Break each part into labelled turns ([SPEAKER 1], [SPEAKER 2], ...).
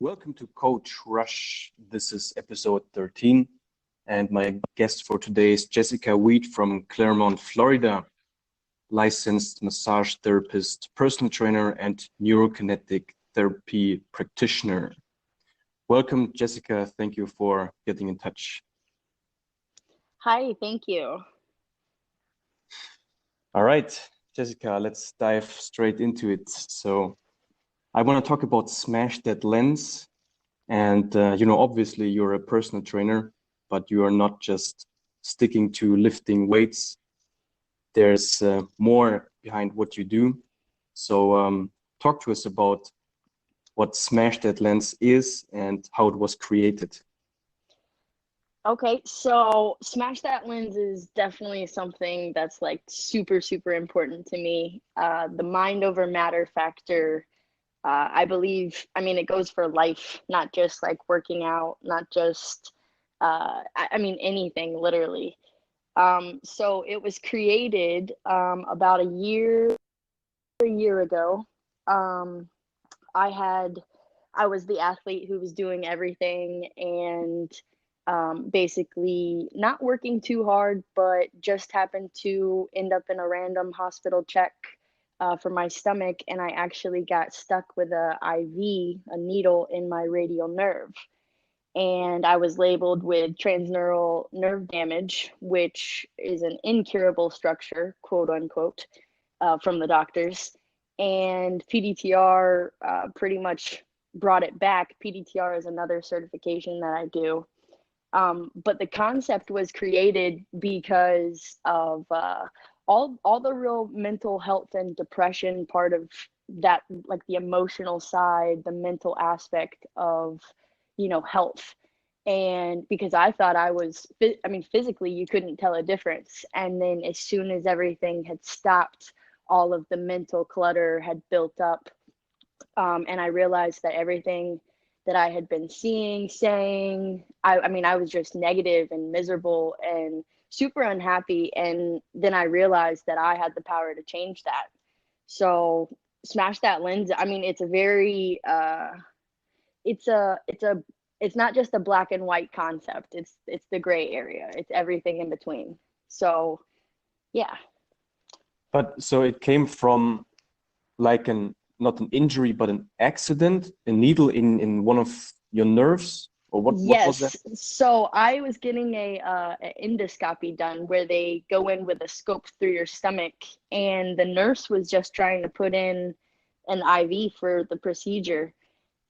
[SPEAKER 1] Welcome to Coach Rush. This is episode 13, and my guest for today is Jessica Weed from Claremont, Florida, licensed massage therapist, personal trainer, and neurokinetic therapy practitioner. Welcome, Jessica. Thank you for getting in touch.
[SPEAKER 2] Hi, thank you.
[SPEAKER 1] All right, Jessica, let's dive straight into it. So I want to talk about smashthatlens. And, obviously you're a personal trainer, but you are not just sticking to lifting weights. There's more behind what you do. So talk to us about what smashthatlens is and how it was created.
[SPEAKER 2] Okay, so smashthatlens is definitely something that's like super, super important to me. The mind over matter factor, I believe, it goes for life, not just like working out, not just, anything literally. So it was created about a year ago. Um, I was the athlete who was doing everything and basically not working too hard, but just happened to end up in a random hospital check for my stomach, and I actually got stuck with a needle in my radial nerve. And I was labeled with transneural nerve damage, which is an incurable structure, quote unquote, from the doctors. And PDTR pretty much brought it back. PDTR is another certification that I do. But the concept was created because of all the real mental health and depression part of that, like the emotional side, the mental aspect of, health. And because I thought physically you couldn't tell a difference. And then as soon as everything had stopped, all of the mental clutter had built up. And I realized that everything that I had been seeing, saying, I was just negative and miserable and super unhappy. And then I realized that I had the power to change that. So smashthatlens, it's a very, it's not just a black and white concept. It's the gray area. It's everything in between. So, yeah.
[SPEAKER 1] But so it came from like not an injury, but an accident, a needle in one of your nerves, or what was that?
[SPEAKER 2] Yes. So I was getting a endoscopy done where they go in with a scope through your stomach, and the nurse was just trying to put in an IV for the procedure.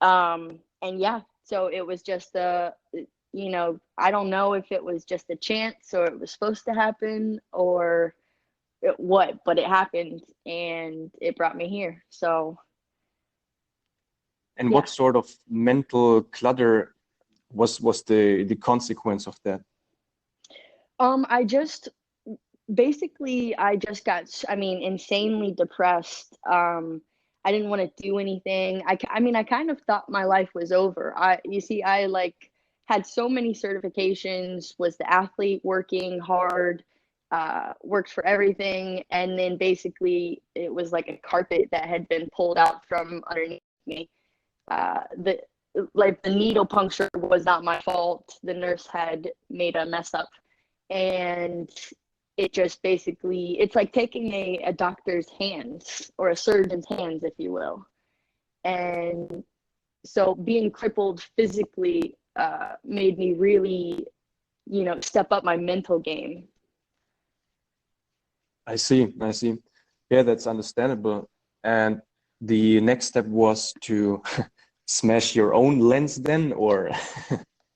[SPEAKER 2] And yeah, so it was just I don't know if it was just a chance or it was supposed to happen or what, but it happened and it brought me here. So
[SPEAKER 1] And
[SPEAKER 2] yeah.
[SPEAKER 1] what sort of mental clutter was the consequence of that?
[SPEAKER 2] I just got, insanely depressed. I didn't want to do anything. I kind of thought my life was over. I like had so many certifications, was the athlete working hard, worked for everything. And then basically it was like a carpet that had been pulled out from underneath me. The needle puncture was not my fault. The nurse had made a mess up, and it just basically, it's like taking a doctor's hands or a surgeon's hands, if you will. And so being crippled physically made me really, step up my mental game.
[SPEAKER 1] I see. Yeah, that's understandable. And the next step was to smash your own lens then, or?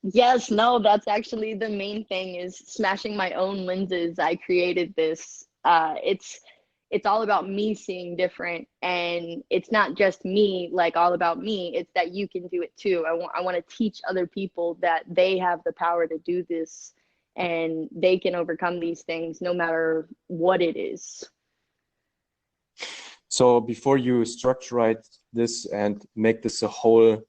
[SPEAKER 2] Yes, no, that's actually the main thing, is smashing my own lenses. I created this. It's all about me seeing different, and it's not just me, like all about me. It's that you can do it too. I want to teach other people that they have the power to do this, and they can overcome these things no matter what it is.
[SPEAKER 1] So before you structure this and make this a whole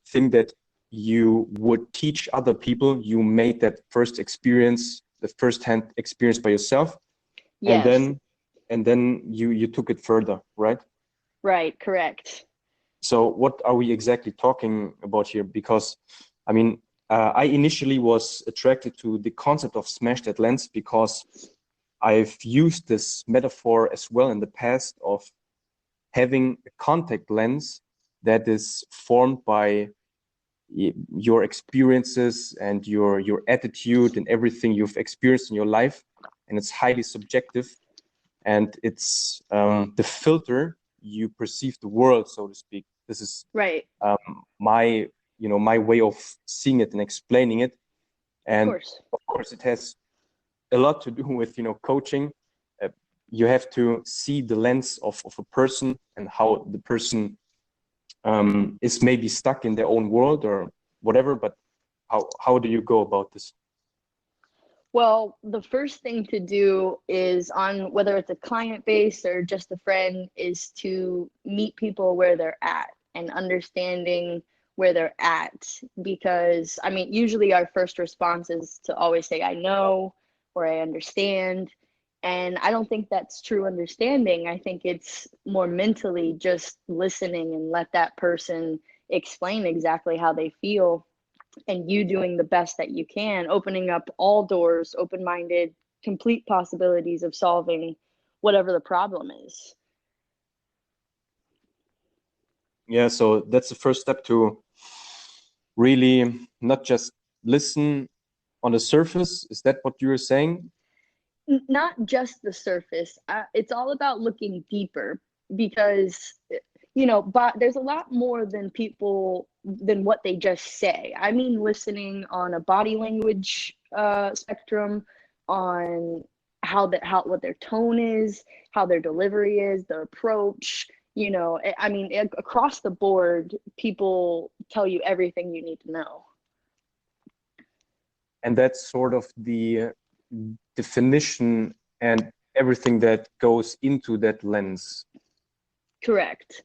[SPEAKER 1] thing that you would teach other people, you made that first experience, the first-hand experience by yourself.
[SPEAKER 2] Yes.
[SPEAKER 1] And then you took it further, right?
[SPEAKER 2] Right, correct.
[SPEAKER 1] So what are we exactly talking about here? Because, I mean, I initially was attracted to the concept of smash that lens because I've used this metaphor as well in the past of having a contact lens that is formed by your experiences and your attitude and everything you've experienced in your life, and it's highly subjective, and it's the filter you perceive the world, so to speak. This is
[SPEAKER 2] Right.
[SPEAKER 1] my my way of seeing it and explaining it, and
[SPEAKER 2] Of
[SPEAKER 1] of course it has a lot to do with coaching. You have to see the lens of a person and how the person is maybe stuck in their own world or whatever, but how do you go about this?
[SPEAKER 2] Well, the first thing to do is, on whether it's a client base or just a friend, is to meet people where they're at and understanding where they're at. Because, I mean, usually our first response is to always say, I know, or I understand. And I don't think that's true understanding. I think it's more mentally just listening and let that person explain exactly how they feel, and you doing the best that you can, opening up all doors, open minded, complete possibilities of solving whatever the problem is.
[SPEAKER 1] Yeah, so that's the first step, to really not just listen on the surface. Is that what you were saying?
[SPEAKER 2] Not just the surface. It's all about looking deeper, because but there's a lot more than what they just say. I mean, listening on a body language spectrum, on how what their tone is, how their delivery is, their approach. I mean, across the board, people tell you everything you need to know.
[SPEAKER 1] And that's sort of the definition and everything that goes into that lens.
[SPEAKER 2] Correct.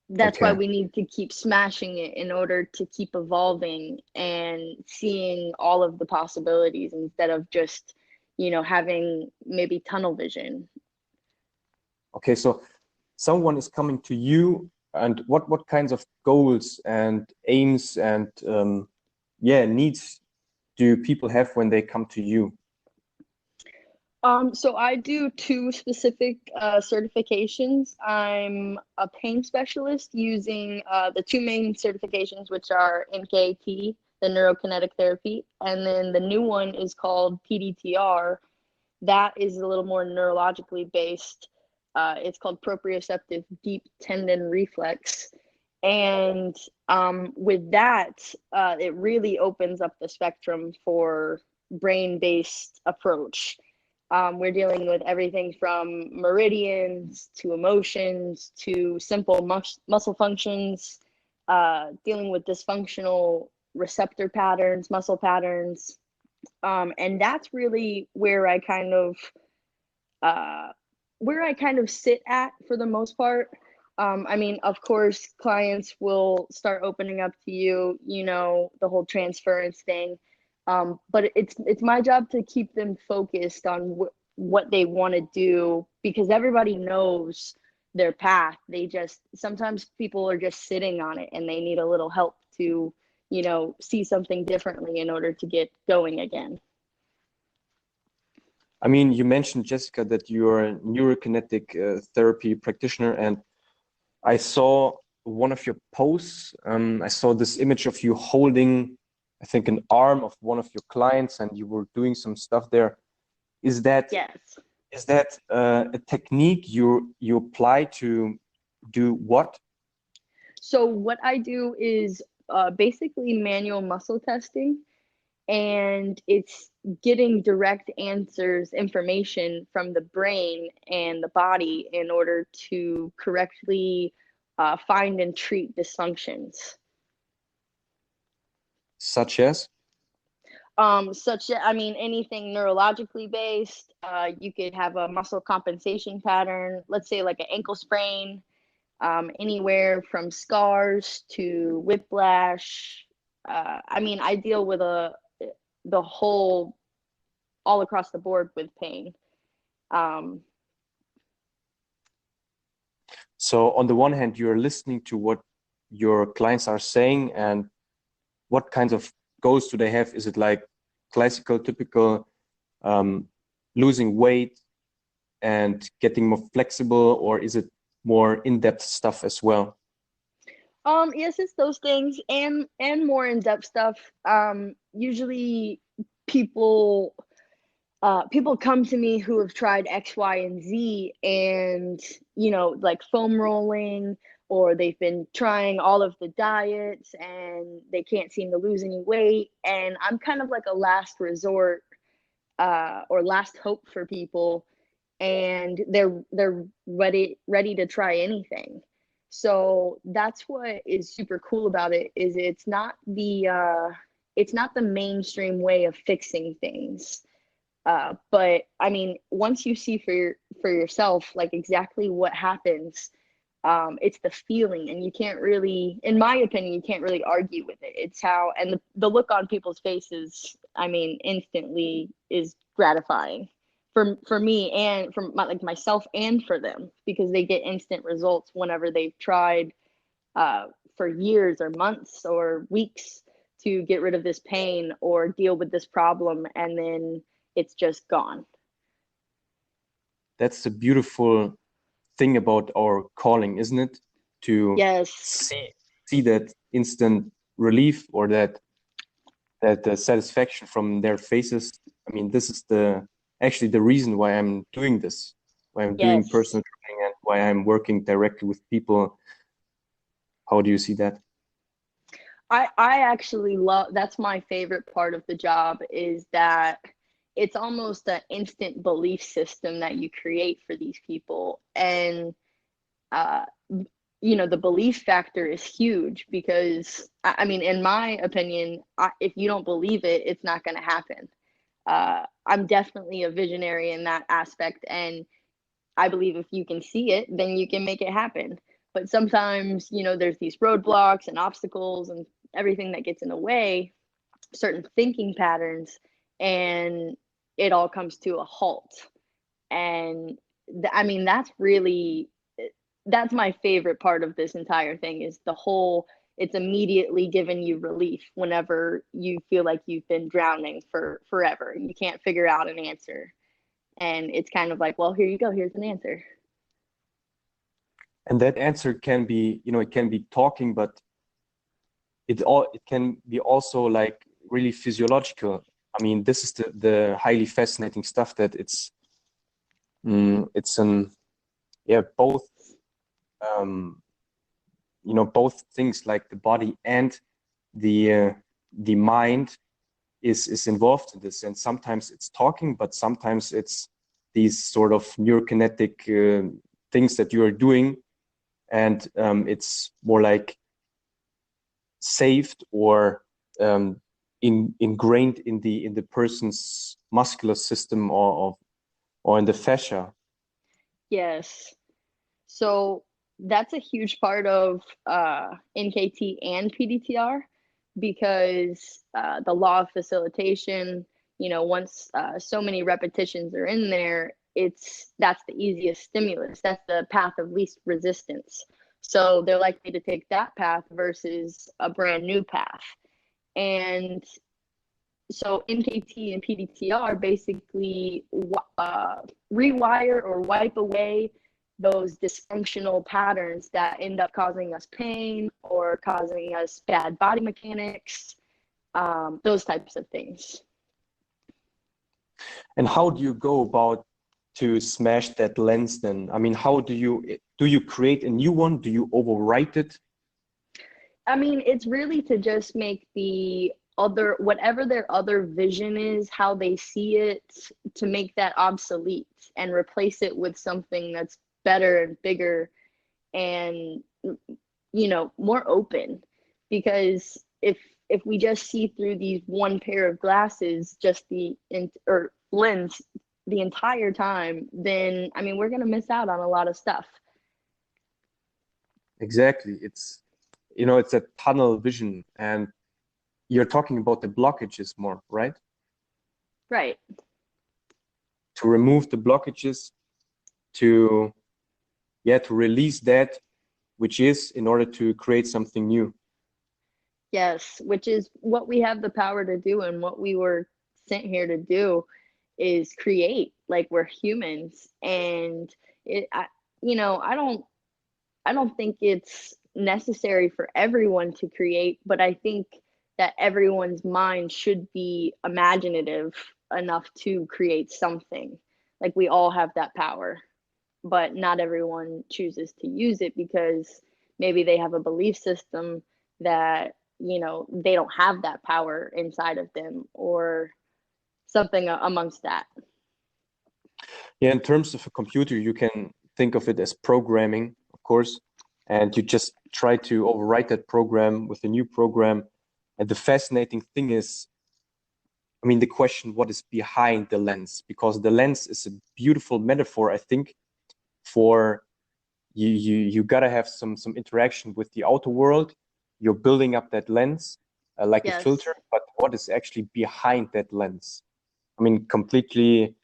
[SPEAKER 2] That's why
[SPEAKER 1] Okay.
[SPEAKER 2] we need to keep smashing it in order to keep evolving and seeing all of the possibilities, instead of just having maybe tunnel vision.
[SPEAKER 1] Okay, so someone is coming to you, and what kinds of goals and aims and needs do people have when they come to you?
[SPEAKER 2] So I do two specific certifications. I'm a pain specialist using the two main certifications, which are NKT, the neurokinetic therapy, and then the new one is called PDTR. That is a little more neurologically based. It's called proprioceptive deep tendon reflex. And with that, it really opens up the spectrum for brain-based approach. We're dealing with everything from meridians to emotions to simple muscle functions, dealing with dysfunctional receptor patterns, muscle patterns. And that's really uh, where I kind of sit at for the most part. I mean, of course, clients will start opening up to you, the whole transference thing. But it's my job to keep them focused on what they want to do, because everybody knows their path. They just, sometimes people are just sitting on it and they need a little help to, see something differently in order to get going again.
[SPEAKER 1] I mean, you mentioned, Jessica, that you're a neurokinetic therapy practitioner, and I saw one of your posts. I saw this image of you holding, I think, an arm of one of your clients, and you were doing some stuff there. Is that
[SPEAKER 2] Yes.
[SPEAKER 1] a technique you apply to do what?
[SPEAKER 2] So what I do is basically manual muscle testing, and it's getting direct answers, information from the brain and the body in order to correctly find and treat dysfunctions.
[SPEAKER 1] Such as?
[SPEAKER 2] I mean, anything neurologically based. You could have a muscle compensation pattern, let's say like an ankle sprain, anywhere from scars to whiplash. I mean, I deal with the whole, all across the board with pain. Um,
[SPEAKER 1] So on the one hand, you're listening to what your clients are saying, and what kinds of goals do they have? Is it like classical, typical, losing weight and getting more flexible, or is it more in-depth stuff as well?
[SPEAKER 2] Yes, it's those things and more in-depth stuff. Usually people people come to me who have tried X, Y, and Z, and like foam rolling, or they've been trying all of the diets and they can't seem to lose any weight. And I'm kind of like a last resort, or last hope for people, and they're ready to try anything. So that's what is super cool about it, is it's not the mainstream way of fixing things. But I mean, once you see for yourself like exactly what happens, it's the feeling, and you can't really, in my opinion, you can't really argue with it. It's how, and the look on people's faces, I mean, instantly is gratifying for me, and for like myself and for them, because they get instant results whenever they've tried uh, for years or months or weeks to get rid of this pain or deal with this problem, and then it's just gone.
[SPEAKER 1] That's the beautiful thing about our calling, isn't it? To
[SPEAKER 2] Yes.
[SPEAKER 1] see that instant relief, or that satisfaction from their faces. I mean, this is actually the reason why I'm doing this, why I'm doing
[SPEAKER 2] Yes.
[SPEAKER 1] personal training, and why I'm working directly with people. How do you see that?
[SPEAKER 2] I actually love, that's my favorite part of the job, is that it's almost an instant belief system that you create for these people. And uh the belief factor is huge, because I mean, in my opinion, if you don't believe it, it's not going to happen. I'm definitely a visionary in that aspect, and I believe if you can see it, then you can make it happen. But sometimes, there's these roadblocks and obstacles and everything that gets in the way, certain thinking patterns, and it all comes to a halt. And I mean, that's my favorite part of this entire thing, is the whole, it's immediately giving you relief whenever you feel like you've been drowning for forever. You can't figure out an answer. And it's kind of like, well, here you go, here's an answer.
[SPEAKER 1] And that answer can be, it can be talking, but it can be also like really physiological. I mean, this is the highly fascinating stuff, that it's both both things, like the body and the mind is involved in this. And sometimes it's talking, but sometimes it's these sort of neurokinetic things that you are doing, and it's more like saved, or ingrained in the person's muscular system, or in the fascia.
[SPEAKER 2] Yes. So that's a huge part of NKT and PDTR, because the law of facilitation, once so many repetitions are in there, that's the easiest stimulus. That's the path of least resistance. So they're likely to take that path versus a brand new path. And so NKT and PDTR basically rewire or wipe away those dysfunctional patterns that end up causing us pain or causing us bad body mechanics, those types of things.
[SPEAKER 1] And how do you go about to smash that lens then? I mean, how do you create a new one? Do you overwrite it?
[SPEAKER 2] I mean, it's really to just make the other, whatever their other vision is, how they see it, to make that obsolete and replace it with something that's better and bigger and more open. Because if we just see through these one pair of glasses, just or lens, the entire time, then I mean, we're going to miss out on a lot of stuff.
[SPEAKER 1] Exactly. It's a tunnel vision, and you're talking about the blockages more, right?
[SPEAKER 2] Right.
[SPEAKER 1] To remove the blockages, to to release that, which is in order to create something new.
[SPEAKER 2] Yes, which is what we have the power to do, and what we were sent here to do is create. Like, we're humans, and it, I, I don't think it's necessary for everyone to create, but I think that everyone's mind should be imaginative enough to create something. Like, we all have that power, but not everyone chooses to use it because maybe they have a belief system that, they don't have that power inside of them, or something amongst that.
[SPEAKER 1] Yeah, in terms of a computer, you can think of it as programming, of course, and you just try to overwrite that program with a new program. And the fascinating thing is, I mean, the question, what is behind the lens? Because the lens is a beautiful metaphor, I think, for you gotta have some interaction with the outer world. You're building up that lens like a
[SPEAKER 2] Yes.
[SPEAKER 1] filter, but what is actually behind that lens? I mean, completely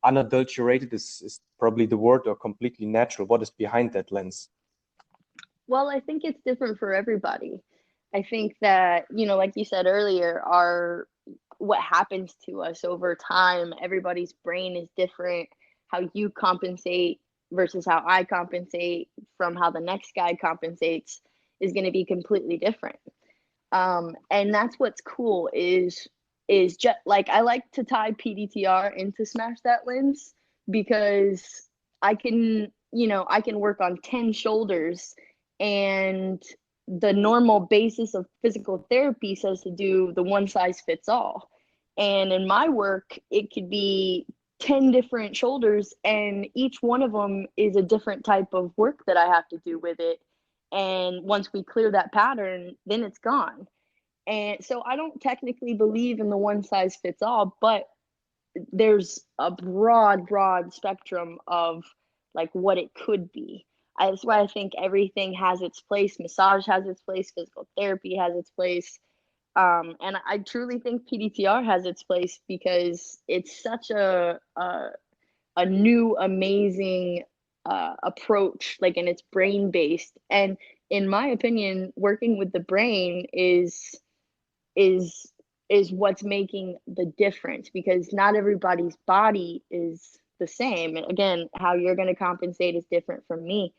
[SPEAKER 1] unadulterated is probably the word, or completely natural. What is behind that lens?
[SPEAKER 2] Well, I think it's different for everybody. I think that, like you said earlier, what happens to us over time, everybody's brain is different. How you compensate versus how I compensate from how the next guy compensates is going to be completely different. And that's what's cool is just like, I like to tie PDTR into Smash That Lens, because I can work on 10 shoulders, and the normal basis of physical therapy says to do the one size fits all. And in my work, it could be 10 different shoulders, and each one of them is a different type of work that I have to do with it. And once we clear that pattern, then it's gone. And so I don't technically believe in the one size fits all, but there's a broad spectrum of like what it could be. That's why I think everything has its place. Massage has its place. Physical therapy has its place. And I truly think PDTR has its place because it's such a new, amazing approach, like, and it's brain based. And in my opinion, working with the brain is is what's making the difference, because not everybody's body is the same. And again, how you're going to compensate is different from me,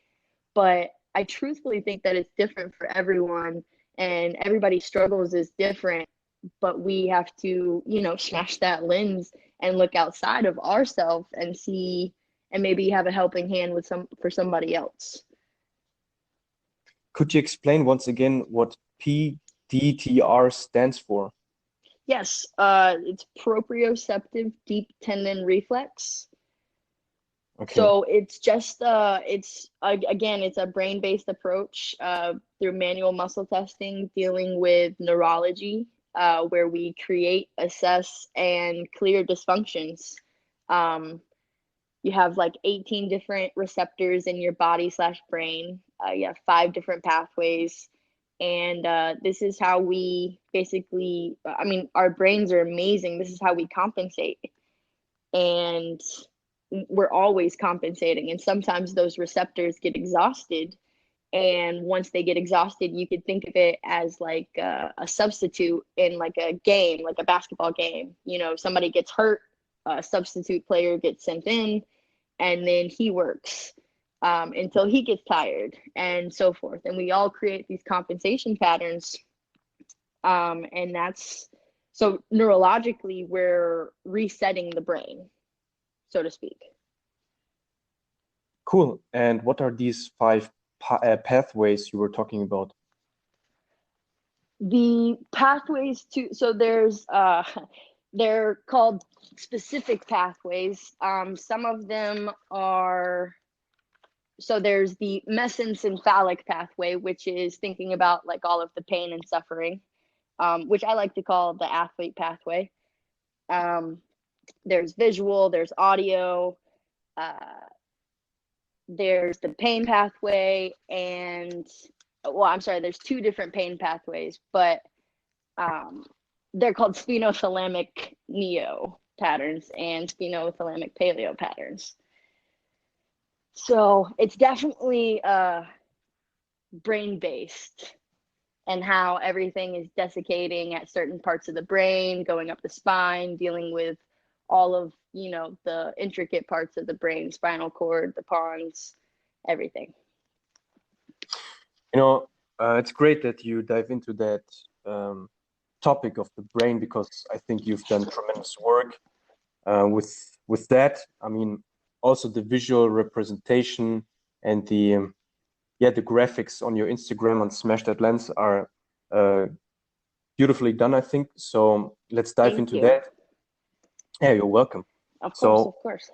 [SPEAKER 2] but I truthfully think that it's different for everyone, and everybody's struggles is different. But we have to, smash that lens and look outside of ourselves and see, and maybe have a helping hand with for somebody else.
[SPEAKER 1] Could you explain once again what PDTR stands for?
[SPEAKER 2] Yes, it's proprioceptive deep tendon reflex.
[SPEAKER 1] Okay.
[SPEAKER 2] So it's just it's again, it's a brain-based approach through manual muscle testing, dealing with neurology, where we create, assess, and clear dysfunctions. Um, you have like 18 different receptors in your body slash brain. You have 5 different pathways. And this is how we basically, I mean, our brains are amazing. This is how we compensate. And we're always compensating. And sometimes those receptors get exhausted. And once they get exhausted, you could think of it as like a substitute in like a game, like a basketball game. Somebody gets hurt, a substitute player gets sent in, and then he works until he gets tired, and so forth. And we all create these compensation patterns. And that's so neurologically, we're resetting the brain, so to speak.
[SPEAKER 1] Cool. And what are these 5 pathways you were talking about?
[SPEAKER 2] The pathways so there's they're called specific pathways. Some of them are, so there's the mesencephalic pathway, which is thinking about like all of the pain and suffering, which I like to call the athlete pathway. Um, there's visual, there's audio, uh, there's the pain pathway, and well, I'm sorry, there's 2 different pain pathways, but um, they're called sphenothalamic neo patterns and sphenothalamic paleo patterns. So it's definitely brain based, and how everything is desiccating at certain parts of the brain, going up the spine, dealing with all of, the intricate parts of the brain, spinal cord, the pons, everything.
[SPEAKER 1] It's great that you dive into that topic of the brain, because I think you've done tremendous work with that. I mean, also the visual representation and the graphics on your Instagram on smashthatlens are beautifully done, I think. So let's dive
[SPEAKER 2] Thank
[SPEAKER 1] into
[SPEAKER 2] you.
[SPEAKER 1] that. Yeah, you're welcome.
[SPEAKER 2] Of course,
[SPEAKER 1] So
[SPEAKER 2] of course.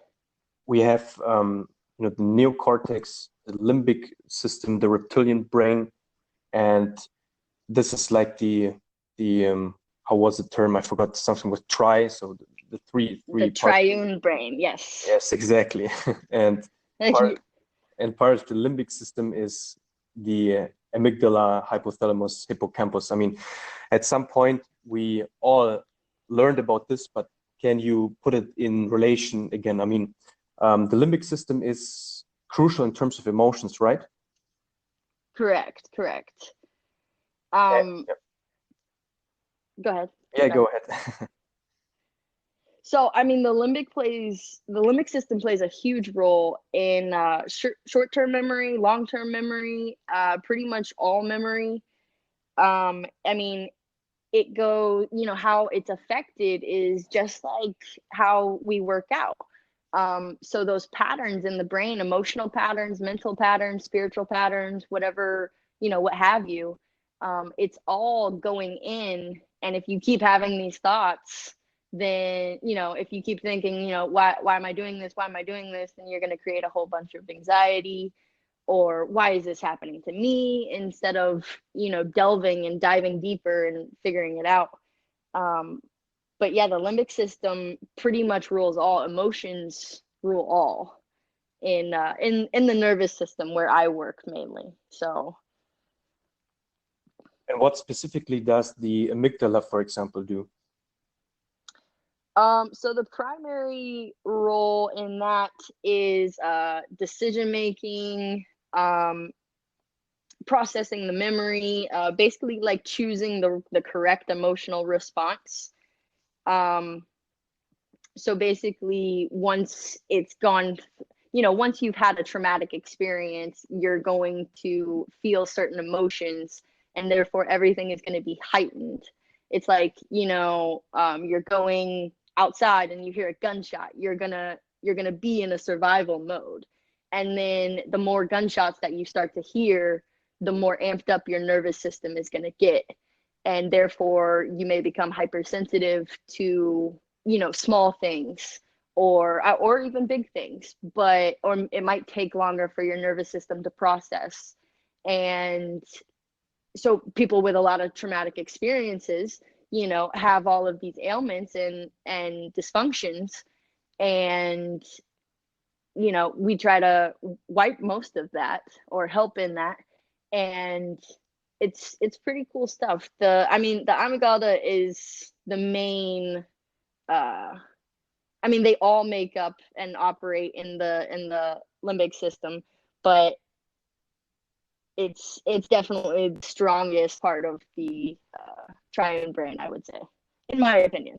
[SPEAKER 1] we have the neocortex, the limbic system, the reptilian brain, and this is like the how was the term? I forgot, something with tri. So the three
[SPEAKER 2] The
[SPEAKER 1] parts.
[SPEAKER 2] triune brain, yes.
[SPEAKER 1] Yes, exactly. And part of the limbic system is the amygdala, hypothalamus, hippocampus. I mean, at some point we all learned about this, but can you put it in relation again? I mean, the limbic system is crucial in terms of emotions, right?
[SPEAKER 2] Correct.
[SPEAKER 1] Yeah,
[SPEAKER 2] Go ahead.
[SPEAKER 1] yeah,
[SPEAKER 2] Sorry.
[SPEAKER 1] go ahead.
[SPEAKER 2] So, I mean, the limbic system plays a huge role in short-term memory, long-term memory, pretty much all memory. I mean, it goes, how it's affected is just like how we work out. So those patterns in the brain, emotional patterns, mental patterns, spiritual patterns, whatever, what have you, it's all going in. And if you keep having these thoughts, then, if you keep thinking, why am I doing this? Why am I doing this? Then you're going to create a whole bunch of anxiety, or why is this happening to me, instead of, delving and diving deeper and figuring it out. Um, but yeah, the limbic system pretty much rules all. Emotions rule all in the nervous system where I work mainly. So
[SPEAKER 1] And what specifically does the amygdala, for example, do?
[SPEAKER 2] so the primary role in that is decision making, processing the memory, basically like choosing the correct emotional response. Um, so basically, once it's gone, once you've had a traumatic experience, you're going to feel certain emotions, and therefore everything is going to be heightened. It's like, you're going outside and you hear a gunshot, you're gonna be in a survival mode. And then the more gunshots that you start to hear, the more amped up your nervous system is going to get, and therefore you may become hypersensitive to, small things, or even big things, or it might take longer for your nervous system to process. And so people with a lot of traumatic experiences, have all of these ailments and dysfunctions. And we try to wipe most of that, or help in that. And it's pretty cool stuff. The amygdala is the main. uh they all make up and operate in the limbic system, but it's definitely the strongest part of the triune brain, I would say, in my opinion.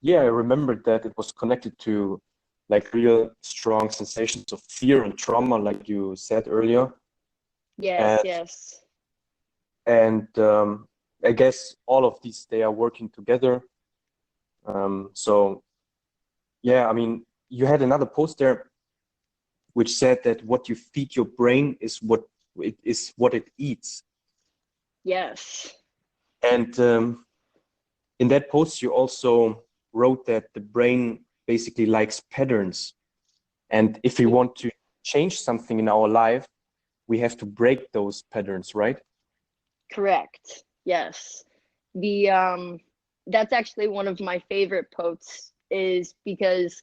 [SPEAKER 1] Yeah, I remembered that it was connected to like real strong sensations of fear and trauma, like you said earlier.
[SPEAKER 2] Yes,
[SPEAKER 1] And
[SPEAKER 2] yes.
[SPEAKER 1] I guess all of these, they are working together. So yeah, I mean, you had another post there which said that what you feed your brain is what it eats.
[SPEAKER 2] Yes.
[SPEAKER 1] And in that post, you also wrote that the brain basically likes patterns. And if we want to change something in our life, we have to break those patterns, right?
[SPEAKER 2] Correct. Yes. The That's actually one of my favorite posts, is because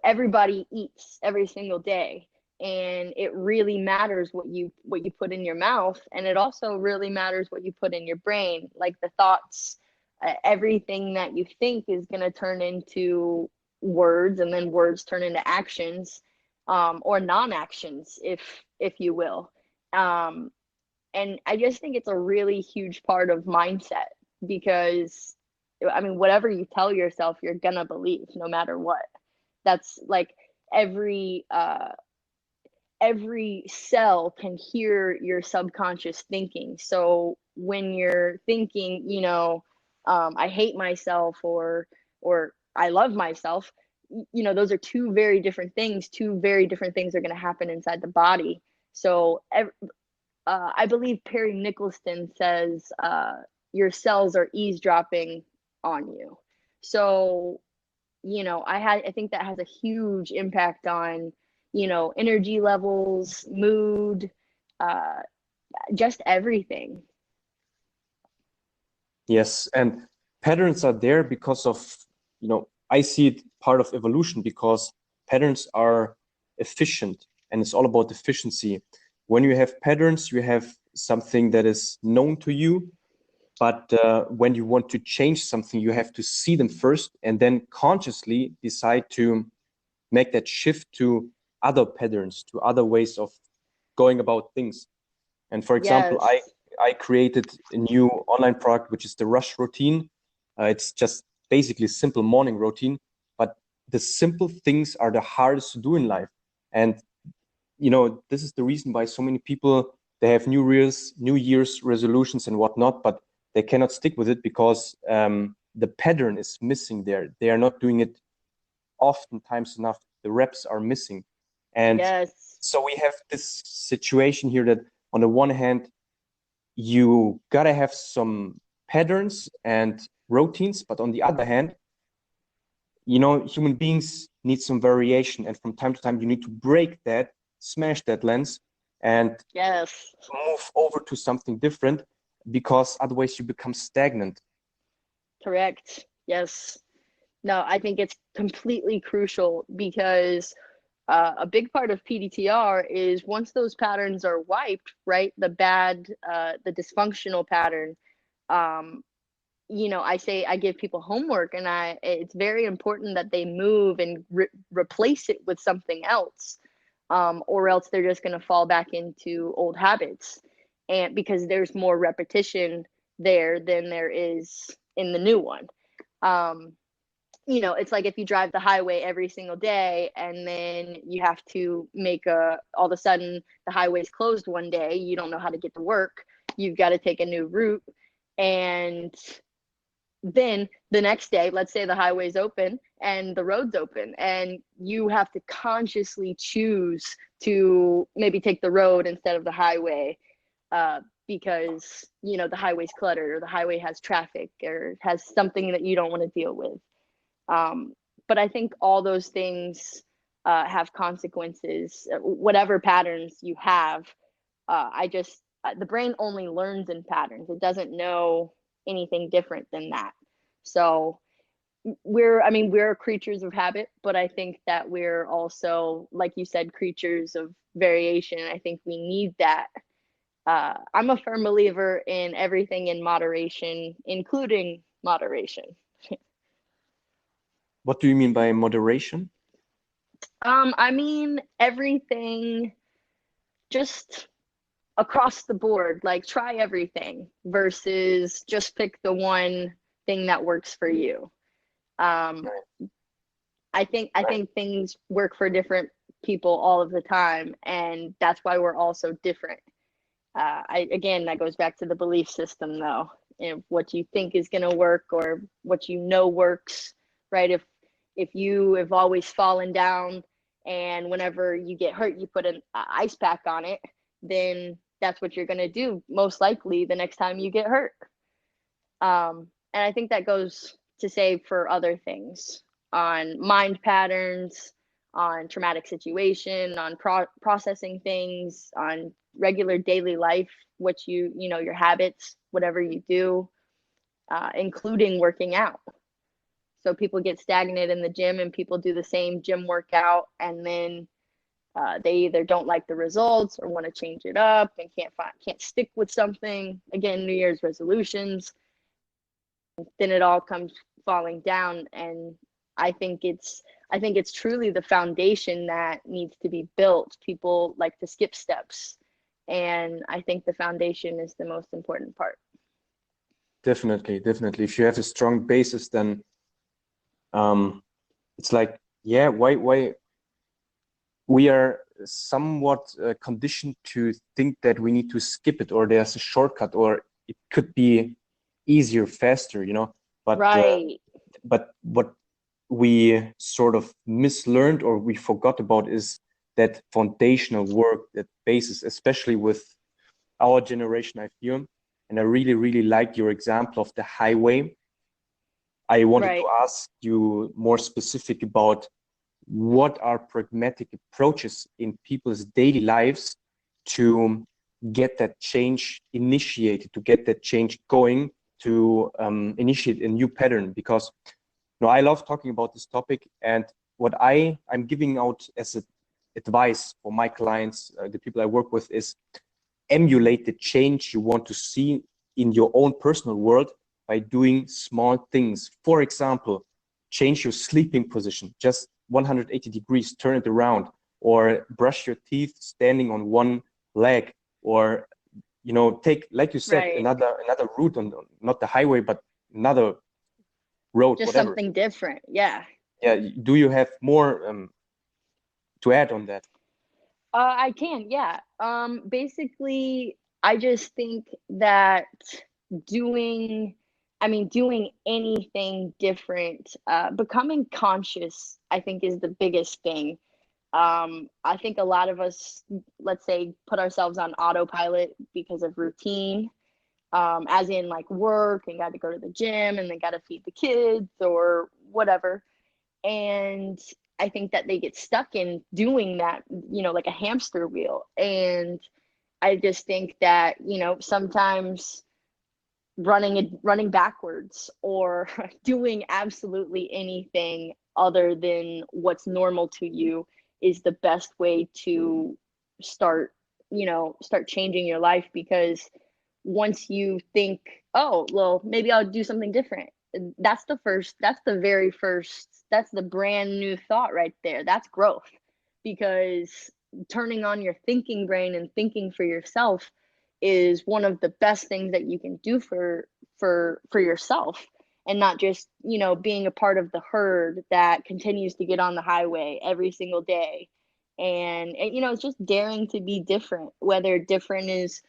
[SPEAKER 2] everybody eats every single day, and it really matters what you put in your mouth, and it also really matters what you put in your brain, like the thoughts. Everything that you think is going to turn into words, and then words turn into actions, or non-actions, if you will. And I just think it's a really huge part of mindset, because I mean, whatever you tell yourself, you're gonna believe no matter what. That's like every cell can hear your subconscious thinking. So when you're thinking, I hate myself, or I love myself, those are two very different things. Two very different things are going to happen inside the body. So I believe Perry Nicholson says your cells are eavesdropping on you. So I think that has a huge impact on energy levels, mood, uh, just everything.
[SPEAKER 1] Yes, and patterns are there because of, I see it part of evolution, because patterns are efficient, and it's all about efficiency. When you have patterns, you have something that is known to you, but when you want to change something, you have to see them first and then consciously decide to make that shift to other patterns, to other ways of going about things. And for example, I
[SPEAKER 2] Yes.
[SPEAKER 1] I created a new online product, which is the rush routine. It's just basically a simple morning routine, but the simple things are the hardest to do in life. And this is the reason why so many people, they have New Year's resolutions and whatnot, but they cannot stick with it because the pattern is missing there. They are not doing it oftentimes enough. The reps are missing. And
[SPEAKER 2] Yes.
[SPEAKER 1] so we have this situation here that on the one hand, you gotta have some patterns and routines, but on the other hand, human beings need some variation, and from time to time you need to break that, smash that lens, and
[SPEAKER 2] Yes.
[SPEAKER 1] move over to something different, because otherwise you become stagnant.
[SPEAKER 2] Correct. Yes. No, I think it's completely crucial, because a big part of PDTR is, once those patterns are wiped, right? The dysfunctional pattern. Um, I give people homework, and it's very important that they move and replace it with something else, or else they're just going to fall back into old habits, and because there's more repetition there than there is in the new one. Um, it's like if you drive the highway every single day, and then you have to all of a sudden the highway's closed one day, you don't know how to get to work, you've got to take a new route, and then the next day, let's say the highway's open and the road's open, and you have to consciously choose to maybe take the road instead of the highway, because the highway's cluttered, or the highway has traffic, or has something that you don't want to deal with. um, but I think all those things have consequences, whatever patterns you have. The brain only learns in patterns. It doesn't know anything different than that. So we're creatures of habit, but I think that we're also, like you said, creatures of variation. I think we need that. I'm a firm believer in everything in moderation, including moderation.
[SPEAKER 1] What do you mean by moderation?
[SPEAKER 2] I mean everything, just across the board, like try everything versus just pick the one thing that works for you. Um, I think things work for different people all of the time, and that's why we're all so different. Again, that goes back to the belief system, though. What you think is going to work, or what works, right? If you have always fallen down, and whenever you get hurt, you put an ice pack on it, then that's what you're going to do most likely the next time you get hurt. And I think that goes to say for other things, on mind patterns, on traumatic situation, on processing things, on regular daily life, what your habits, whatever you do, including working out. So people get stagnant in the gym, and people do the same gym workout, and then they either don't like the results, or want to change it up, and can't stick with something. Again, New Year's resolutions, then it all comes falling down. And I think it's I think it's truly the foundation that needs to be built. People like to skip steps, and I think the foundation is the most important part.
[SPEAKER 1] Definitely, definitely. If you have a strong basis, then it's like, yeah, why we are somewhat conditioned to think that we need to skip it, or there's a shortcut, or it could be easier, faster, you know.
[SPEAKER 2] Right.
[SPEAKER 1] But what we sort of mislearned or we forgot about is that foundational work, that basis, especially with our generation, I feel. And I really, really like your example of the highway. I wanted
[SPEAKER 2] Right.
[SPEAKER 1] to ask you more specific about what are pragmatic approaches in people's daily lives to get that change initiated, to get that change going, to initiate a new pattern. Because I love talking about this topic, and what I'm giving out as advice for my clients, the people I work with, is emulate the change you want to see in your own personal world by doing small things. For example, change your sleeping position, just 180 degrees, turn it around, or brush your teeth standing on one leg, or take, like you said,
[SPEAKER 2] Right.
[SPEAKER 1] another route on, not the highway, but another road,
[SPEAKER 2] Just
[SPEAKER 1] whatever.
[SPEAKER 2] something different. Yeah.
[SPEAKER 1] Yeah. Do you have more to add on that?
[SPEAKER 2] I can, yeah. Basically, I just think that doing, doing anything different, becoming conscious, I think is the biggest thing. I think a lot of us, let's say, put ourselves on autopilot because of routine, as in like work and got to go to the gym and then got to feed the kids or whatever. And I think that they get stuck in doing that, like a hamster wheel. And I just think that, sometimes running backwards or doing absolutely anything other than what's normal to you is the best way to start, start changing your life. Because once you think, oh, well, maybe I'll do something different, that's the brand new thought right there. That's growth. Because turning on your thinking brain and thinking for yourself is one of the best things that you can do for yourself, and not just, being a part of the herd that continues to get on the highway every single day. And it's just daring to be different, whether different is,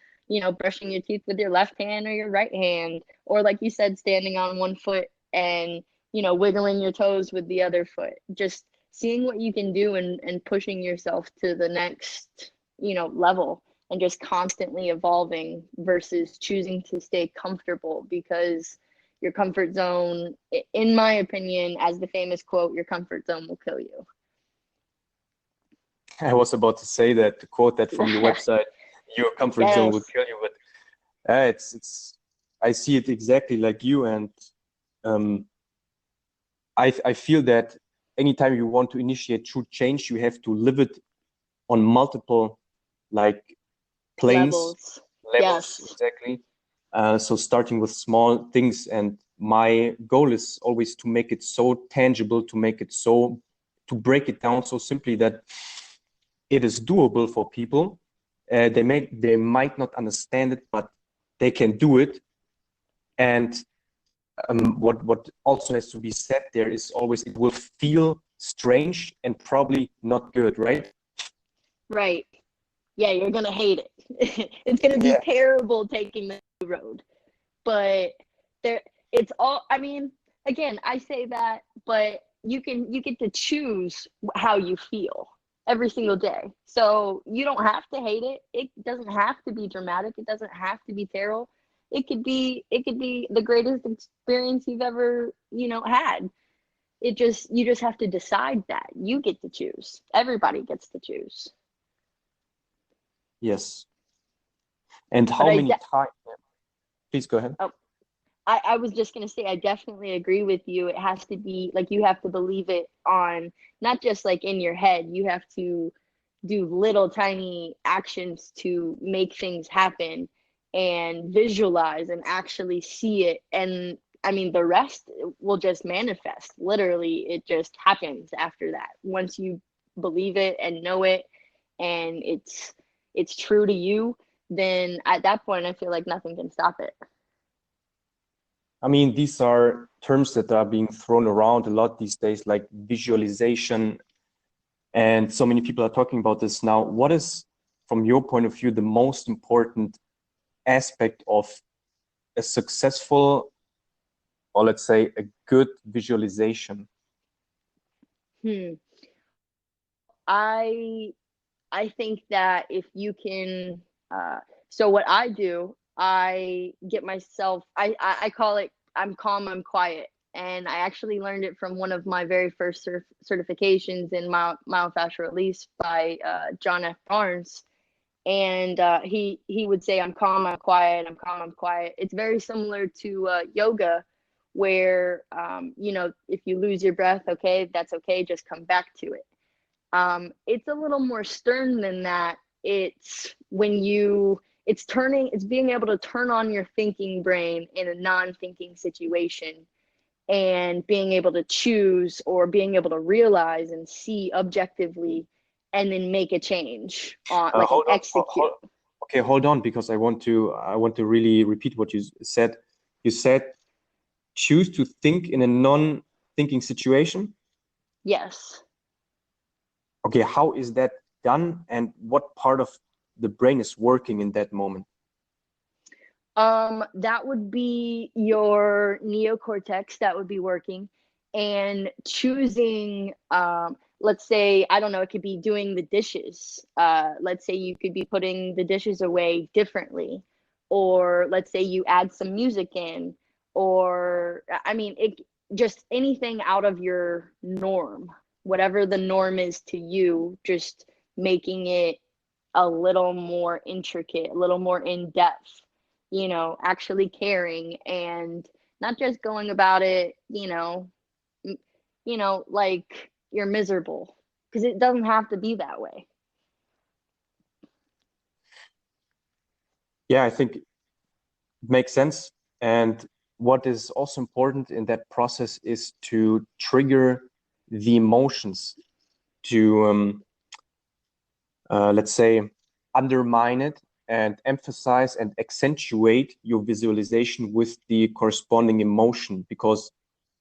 [SPEAKER 2] brushing your teeth with your left hand or your right hand, or like you said, standing on one foot and, wiggling your toes with the other foot. Just seeing what you can do, and pushing yourself to the next, level, and just constantly evolving versus choosing to stay comfortable. Because your comfort zone, in my opinion, as the famous quote, your comfort zone will kill you.
[SPEAKER 1] I was about to say that, to quote that from your website, your comfort zone will
[SPEAKER 2] Yes.
[SPEAKER 1] kill you, but it's I see it exactly like you, and I feel that anytime you want to initiate true change, you have to live it on multiple, like, planes,
[SPEAKER 2] Levels.
[SPEAKER 1] levels,
[SPEAKER 2] Yes.
[SPEAKER 1] exactly. So starting with small things, and my goal is always to make it so tangible, to break it down so simply that it is doable for people. They might not understand it, but they can do it. And what also has to be said there is always, it will feel strange and probably not good, right?
[SPEAKER 2] Right. Yeah, you're gonna hate it. It's gonna be
[SPEAKER 1] Yeah.
[SPEAKER 2] terrible taking the road. But there it's all, again, I say that, but you get to choose how you feel every single day. So you don't have to hate it. It doesn't have to be dramatic. It doesn't have to be terrible. It could be the greatest experience you've ever, had. You just have to decide that. You get to choose. Everybody gets to choose.
[SPEAKER 1] Yes. And
[SPEAKER 2] But
[SPEAKER 1] how many times? Please go ahead.
[SPEAKER 2] oh, I was just gonna say, I definitely agree with you. It has to be like, you have to believe it on, not just like in your head. You have to do little tiny actions to make things happen, and visualize and actually see it. And I mean, the rest will just manifest. Literally, it just happens after that. Once you believe it and know it, and it's true to you, then at that point, I feel like nothing can stop it.
[SPEAKER 1] I mean, these are terms that are being thrown around a lot these days, like visualization, and so many people are talking about this now. What is, from your point of view, the most important aspect of a successful, or let's say a good visualization?
[SPEAKER 2] Hmm. I I think that if you can, so what I do, I get myself, I call it, I'm calm, I'm quiet. And I actually learned it from one of my very first certifications in myofascial release by John F. Barnes. And he would say, I'm calm, I'm quiet, I'm calm, I'm quiet. It's very similar to yoga, where, if you lose your breath, okay, that's okay, just come back to it. It's a little more stern than that. It's when it's being able to turn on your thinking brain in a non-thinking situation, and being able to choose, or being able to realize and see objectively, and then make a change on, like, and
[SPEAKER 1] Hold on,
[SPEAKER 2] execute.
[SPEAKER 1] okay, hold on, because I want to really repeat what you said. You said choose to think in a non-thinking situation.
[SPEAKER 2] Yes.
[SPEAKER 1] Okay, how is that done, and what part of the brain is working in that moment?
[SPEAKER 2] That would be your neocortex that would be working, and choosing, let's say, I don't know, it could be doing the dishes. Let's say you could be putting the dishes away differently, or let's say you add some music in, or I mean, it just anything out of your norm, whatever the norm is to you, just making it a little more intricate, a little more in depth, actually caring, and not just going about it, like you're miserable, because it doesn't have to be that way.
[SPEAKER 1] Yeah, I think it makes sense. And what is also important in that process is to trigger the emotions, to let's say, undermine it and emphasize and accentuate your visualization with the corresponding emotion, because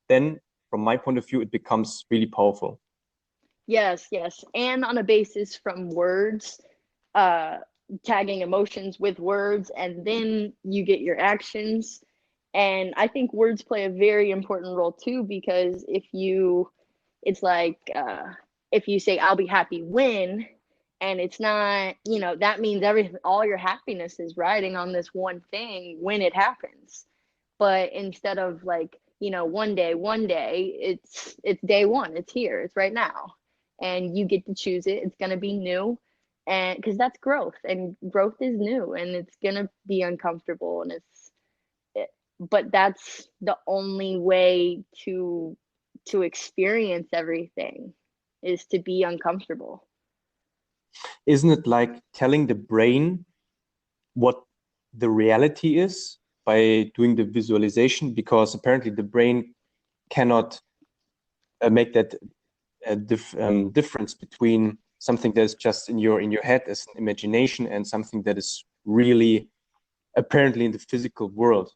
[SPEAKER 1] then, from my point of view, it becomes really powerful.
[SPEAKER 2] Yes, yes, and on a basis from words, uh tagging emotions with words, and then you get your actions. And I think words play a very important role too, because it's like, if you say, I'll be happy when, and it's not, that means everything, all your happiness is riding on this one thing when it happens. But instead of, like, one day, it's day one, it's here, it's right now, and you get to choose it. It's going to be new, and because that's growth, and growth is new, and it's going to be uncomfortable, and but that's the only way to experience everything, is to be uncomfortable.
[SPEAKER 1] Isn't it like telling the brain what the reality is by doing the visualization? Because apparently the brain cannot make that difference between something that is just in your head as an imagination and something that is really apparently in the physical world.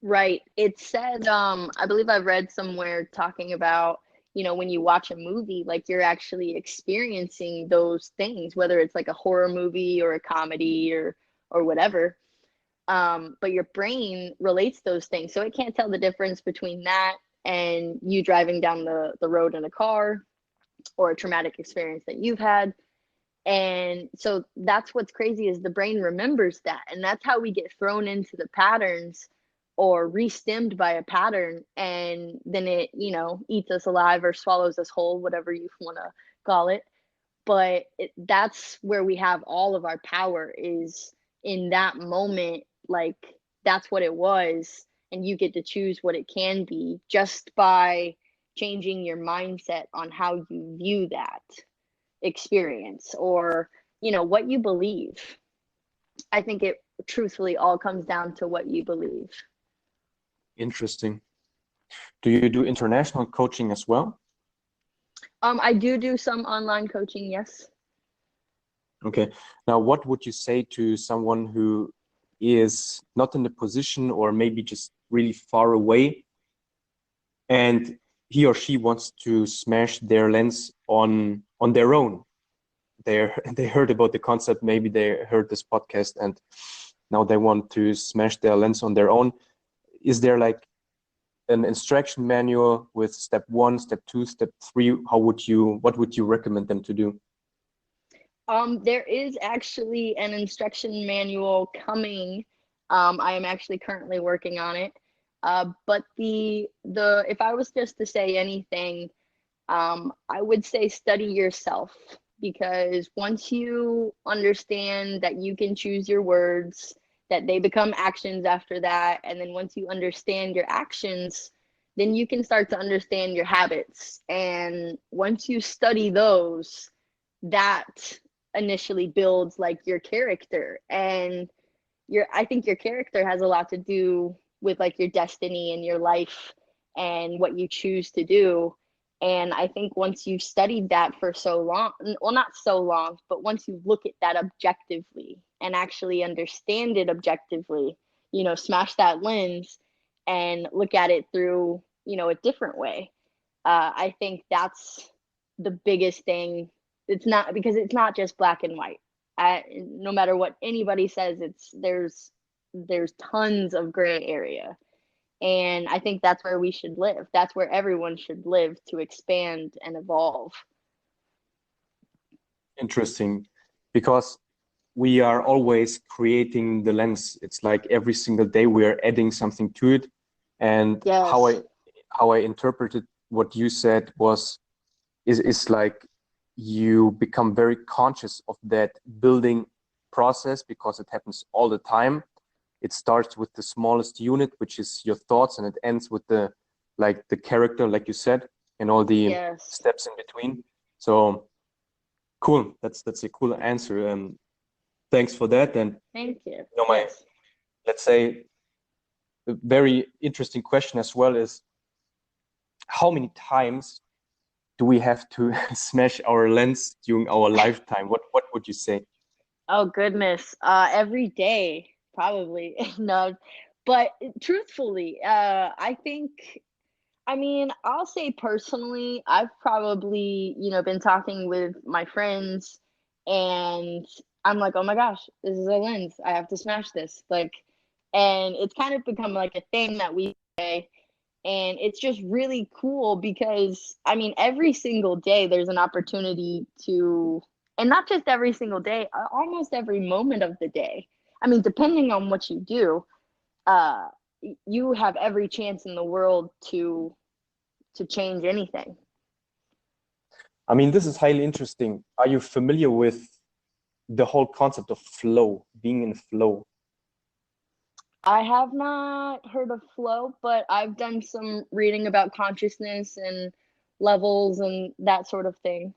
[SPEAKER 2] Right. It said, I believe I read somewhere talking about, when you watch a movie, like, you're actually experiencing those things, whether it's like a horror movie or a comedy, or whatever. But your brain relates those things. So it can't tell the difference between that and you driving down the road in a car, or a traumatic experience that you've had. And so that's what's crazy, is the brain remembers that. And that's how we get thrown into the patterns, or re-stemmed by a pattern, and then it, eats us alive or swallows us whole, whatever you want to call it. But that's where we have all of our power, is in that moment. Like, that's what it was, and you get to choose what it can be, just by changing your mindset on how you view that experience, or what you believe. I think it truthfully all comes down to what you believe.
[SPEAKER 1] Interesting. Do you do international coaching as well?
[SPEAKER 2] I do some online coaching, yes.
[SPEAKER 1] Okay. Now, what would you say to someone who is not in the position or maybe just really far away and he or she wants to smash their lens on their own? They heard about the concept, maybe they heard this podcast and now they want to smash their lens on their own. Is there like an instruction manual with step 1, step 2, step 3? What would you recommend them to do?
[SPEAKER 2] There is actually an instruction manual coming. I am actually currently working on it. But the if I was just to say anything, I would say study yourself, because once you understand that you can choose your words, that they become actions after that, and then once you understand your actions, then you can start to understand your habits. And once you study those, that initially builds like your character. And I think your character has a lot to do with like your destiny and your life and what you choose to do. And I think once you've studied that for so long, well, not so long, but once you look at that objectively and actually understand it objectively, smash that lens and look at it through, a different way. I think that's the biggest thing. It's not, because it's not just black and white. No matter what anybody says, there's tons of gray area. And I think that's where we should live. That's where everyone should live to expand and evolve.
[SPEAKER 1] Interesting, because we are always creating the lens. It's like every single day we are adding something to it. And how
[SPEAKER 2] Yes.
[SPEAKER 1] I interpreted what you said is like you become very conscious of that building process because it happens all the time. It starts with the smallest unit, which is your thoughts, and it ends with the character, like you said, and all the
[SPEAKER 2] Yes.
[SPEAKER 1] steps in between. So cool. That's a cool answer. Thanks for that. And
[SPEAKER 2] Thank you.
[SPEAKER 1] my,
[SPEAKER 2] Yes.
[SPEAKER 1] let's say, a very interesting question as well is, how many times do we have to smash our lens during our lifetime? What would you say?
[SPEAKER 2] Oh goodness. Every day, probably. No, but truthfully, I mean, I'll say personally, I've probably, been talking with my friends, and I'm like, oh my gosh, this is a lens. I have to smash this. Like, and it's kind of become like a thing that we say. And it's just really cool because, I mean, every single day there's an opportunity to, and not just every single day, almost every moment of the day. I mean, depending on what you do, uh, you have every chance in the world to change anything.
[SPEAKER 1] I mean, this is highly interesting. Are you familiar with the whole concept of flow, being in flow?
[SPEAKER 2] I have not heard of flow, but I've done some reading about consciousness and levels and that sort of thing.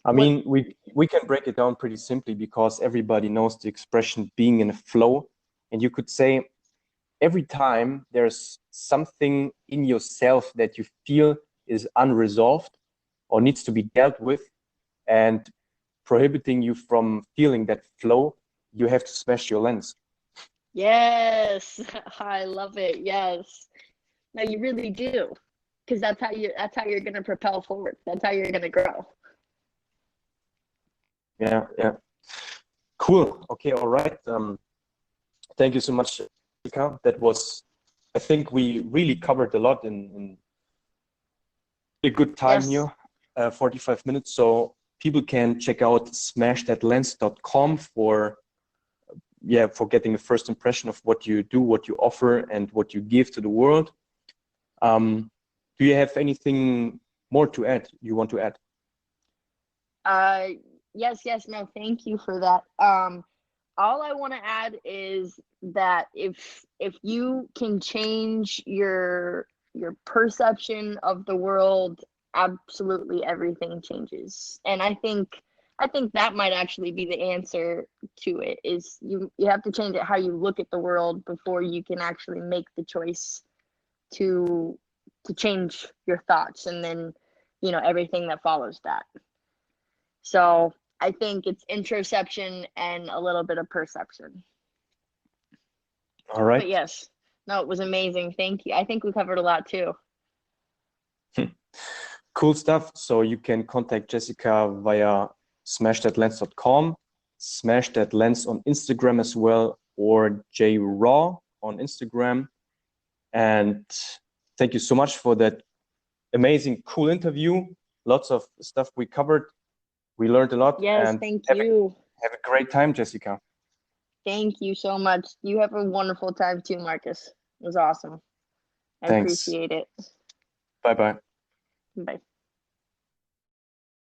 [SPEAKER 1] I
[SPEAKER 2] What?
[SPEAKER 1] mean, we can break it down pretty simply because everybody knows the expression being in a flow. And you could say every time there's something in yourself that you feel is unresolved or needs to be dealt with and prohibiting you from feeling that flow, you have to smash your lens.
[SPEAKER 2] Yes, I love it. Yes. No, you really do. Because that's how you're gonna propel forward. That's how you're gonna grow.
[SPEAKER 1] Yeah, yeah. Cool. Okay, all right. Thank you so much, Jessica. That was, I think we really covered a lot in a good time
[SPEAKER 2] Yes.
[SPEAKER 1] here, 45 minutes. So people can check out smashthatlens.com for getting a first impression of what you do, what you offer, and what you give to the world. Do you have anything more to add? You want to add?
[SPEAKER 2] Uh, yes, yes, no, thank you for that. All I want to add is that if you can change your perception of the world, absolutely everything changes. And I think that might actually be the answer to it, is you have to change it how you look at the world before you can actually make the choice to change your thoughts, and then, you know, everything that follows that. So I think it's introception and a little bit of perception.
[SPEAKER 1] All right.
[SPEAKER 2] But yes, no, it was amazing. Thank you. I think we covered a lot too.
[SPEAKER 1] Cool stuff. So you can contact Jessica via smashthatlens.com, smashthatlens on Instagram as well, or jraw on Instagram. And thank you so much for that amazing, cool interview. Lots of stuff we covered. We learned a lot.
[SPEAKER 2] Yes,
[SPEAKER 1] And
[SPEAKER 2] thank
[SPEAKER 1] have
[SPEAKER 2] you.
[SPEAKER 1] a great time, Jessica.
[SPEAKER 2] Thank you so much. You have a wonderful time too, Marcus. It was awesome. I
[SPEAKER 1] Thanks.
[SPEAKER 2] appreciate it.
[SPEAKER 1] Bye-bye.
[SPEAKER 2] Bye.